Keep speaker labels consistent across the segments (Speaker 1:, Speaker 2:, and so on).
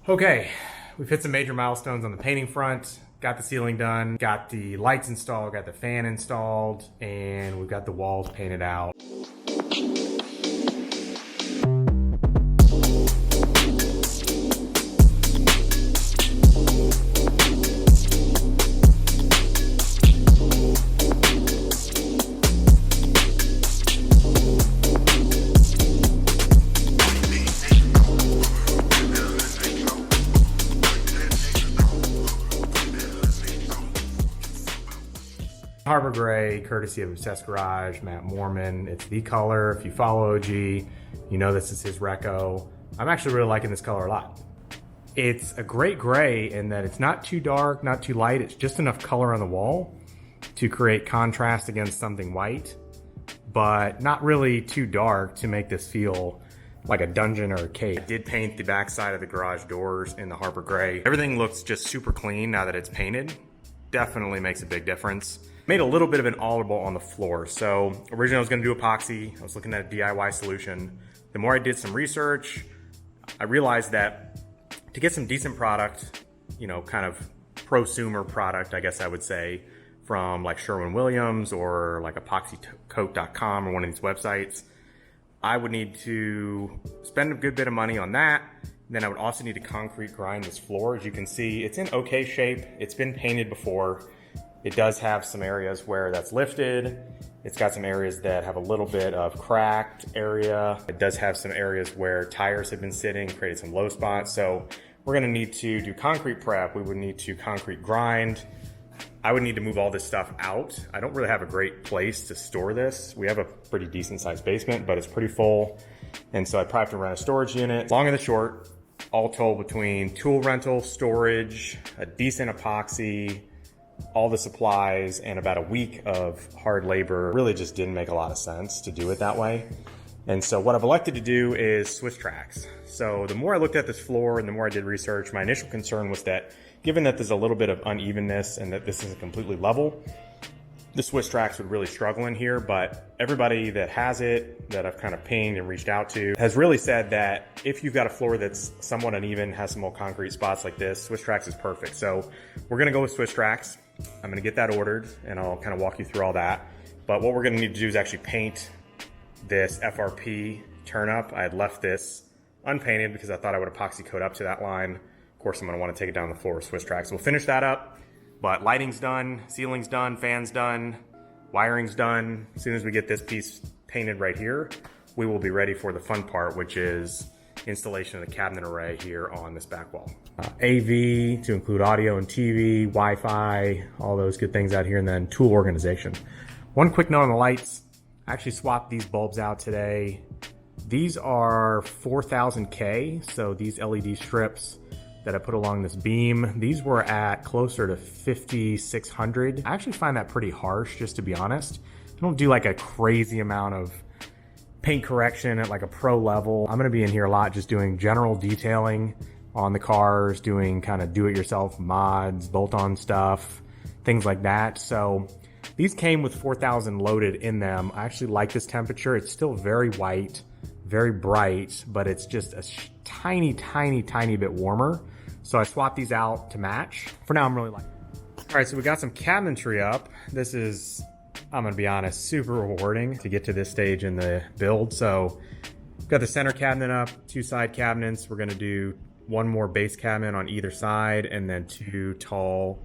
Speaker 1: Okay, we've hit some major milestones on the painting front. Got the ceiling done, got the lights installed, got the fan installed, and we've got the walls painted out. Harbor Gray, courtesy of Obsessed Garage, Matt Mormon. It's the color. If you follow OG, you know this is his reco. I'm actually really liking this color a lot. It's a great gray in that it's not too dark, not too light. It's just enough color on the wall to create contrast against something white, but not really too dark to make this feel like a dungeon or a cave. I did paint the back side of the garage doors in the Harbor Gray. Everything looks just super clean now that it's painted. Definitely makes a big difference. Made a little bit of an audible on the floor. So originally I was gonna do epoxy. I was looking at a DIY solution. The more I did some research, I realized that to get some decent product, you know, kind of prosumer product, I guess I would say, from like Sherwin-Williams or like epoxycoat.com or one of these websites, I would need to spend a good bit of money on that. Then I would also need to concrete grind this floor. As you can see, it's in okay shape. It's been painted before. It does have some areas where that's lifted. It's got some areas that have a little bit of cracked area. It does have some areas where tires have been sitting, created some low spots. So we're gonna need to do concrete prep. We would need to concrete grind. I would need to move all this stuff out. I don't really have a great place to store this. We have a pretty decent sized basement, but it's pretty full. And so I'd probably have to rent a storage unit. Long and the short, all told, between tool rental, storage, a decent epoxy, all the supplies, and about a week of hard labor, really just didn't make a lot of sense to do it that way. And so what I've elected to do is Swiss tracks. So the more I looked at this floor and the more I did research, my initial concern was that given that there's a little bit of unevenness and that this isn't completely level, the Swiss tracks would really struggle in here. But everybody that has it, that I've kind of pinged and reached out to, has really said that if you've got a floor that's somewhat uneven, has some more concrete spots like this, Swiss tracks is perfect. So we're gonna go with Swiss tracks. I'm gonna get that ordered and I'll kind of walk you through all that. But what we're gonna need to do is actually paint this FRP turn up. I had left this unpainted because I thought I would epoxy coat up to that line. Of course, I'm gonna wanna take it down the floor with Swiss tracks. We'll finish that up, but lighting's done, ceiling's done, fan's done, wiring's done. As soon as we get this piece painted right here, we will be ready for the fun part, which is installation of the cabinet array here on this back wall. AV to include audio and TV, Wi-Fi, all those good things out here, and then tool organization. One quick note on the lights. I actually swapped these bulbs out today. These are 4000K, so these LED strips that I put along this beam, these were at closer to 5600. I actually find that pretty harsh, just to be honest. I don't do like a crazy amount of paint correction at like a pro level. I'm gonna be in here a lot just doing general detailing on the cars, doing kind of do-it-yourself mods, bolt-on stuff, things like that. So these came with 4000 loaded in them. I actually like this temperature. It's still very white, very bright, but it's just a tiny, tiny, tiny bit warmer. So I swapped these out to match. For now, I'm really liking it. All right, so we got some cabinetry up. This is, I'm gonna be honest, super rewarding to get to this stage in the build. So got the center cabinet up, two side cabinets. We're gonna do one more base cabinet on either side and then two tall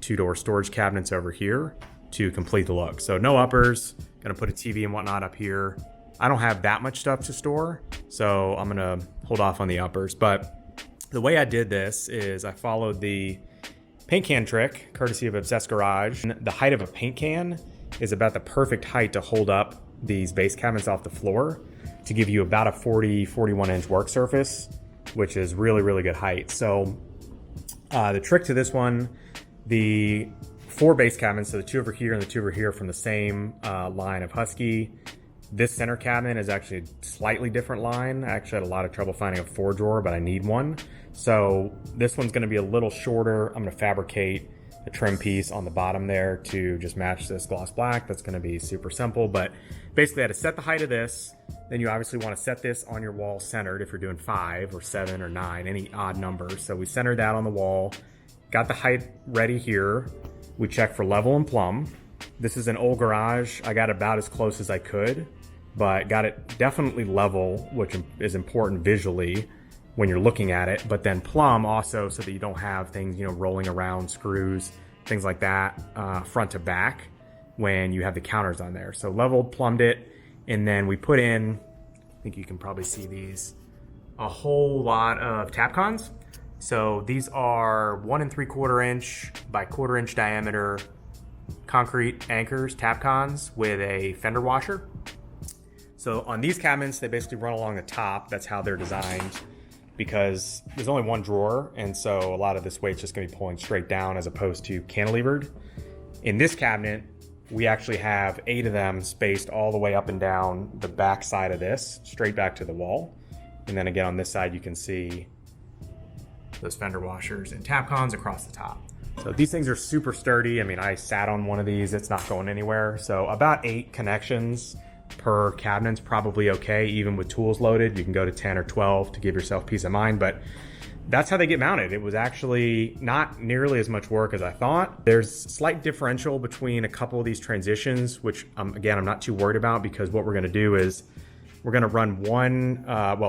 Speaker 1: two-door storage cabinets over here to complete the look. So no uppers, gonna put a TV and whatnot up here. I don't have that much stuff to store, so I'm gonna hold off on the uppers. But the way I did this is I followed the paint can trick, courtesy of Obsessed Garage. The height of a paint can is about the perfect height to hold up these base cabinets off the floor to give you about a 41 inch work surface, which is really, really good height. So the trick to this one, the 4 base cabinets, so the 2 over here and the 2 over here from the same line of Husky. This center cabinet is actually a slightly different line. I actually had a lot of trouble finding a 4 drawer, but I need one. So this one's gonna be a little shorter. I'm gonna fabricate a trim piece on the bottom there to just match this gloss black. That's gonna be super simple, but basically I had to set the height of this. Then you obviously wanna set this on your wall centered if you're doing 5 or 7 or 9, any odd number. So we centered that on the wall, got the height ready here. We checked for level and plumb. This is an old garage. I got about as close as I could, but got it definitely level, which is important visually when you're looking at it, but then plumb also so that you don't have things, rolling around, screws, things like that, front to back when you have the counters on there. So leveled, plumbed it, and then we put in, I think you can probably see these, a whole lot of Tapcons. So these are 1 3/4 inch by 1/4 inch diameter concrete anchors, Tapcons, with a fender washer. So on these cabinets, they basically run along the top. That's how they're designed, because there's only one drawer, and so a lot of this weight's just gonna be pulling straight down as opposed to cantilevered. In this cabinet, we actually have 8 of them spaced all the way up and down the back side of this, straight back to the wall. And then again, on this side, you can see those fender washers and Tapcons across the top. So these things are super sturdy. I mean, I sat on one of these, it's not going anywhere. So about 8 connections per cabinet's probably okay, even with tools loaded. You can go to 10 or 12 to give yourself peace of mind, but that's how they get mounted. It was actually not nearly as much work as I thought. There's slight differential between a couple of these transitions, which again, I'm not too worried about, because what we're gonna do is we're gonna run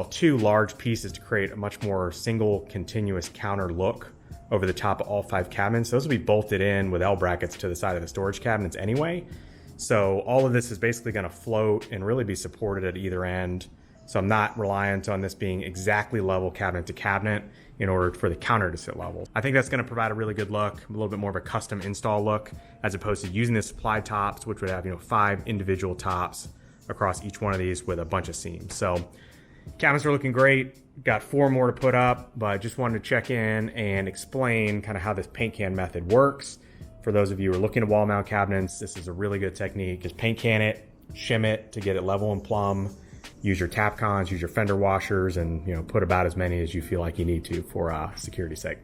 Speaker 1: 2 large pieces to create a much more single continuous counter look over the top of all 5 cabinets. Those will be bolted in with L brackets to the side of the storage cabinets anyway. So all of this is basically gonna float and really be supported at either end. So I'm not reliant on this being exactly level cabinet to cabinet in order for the counter to sit level. I think that's gonna provide a really good look, a little bit more of a custom install look, as opposed to using the supplied tops, which would have 5 individual tops across each one of these with a bunch of seams. So cabinets are looking great. Got 4 more to put up, but just wanted to check in and explain kind of how this paint can method works. For those of you who are looking at wall mount cabinets, this is a really good technique. Just paint can it, shim it to get it level and plumb, use your Tapcons, use your fender washers, and put about as many as you feel like you need to for security's sake.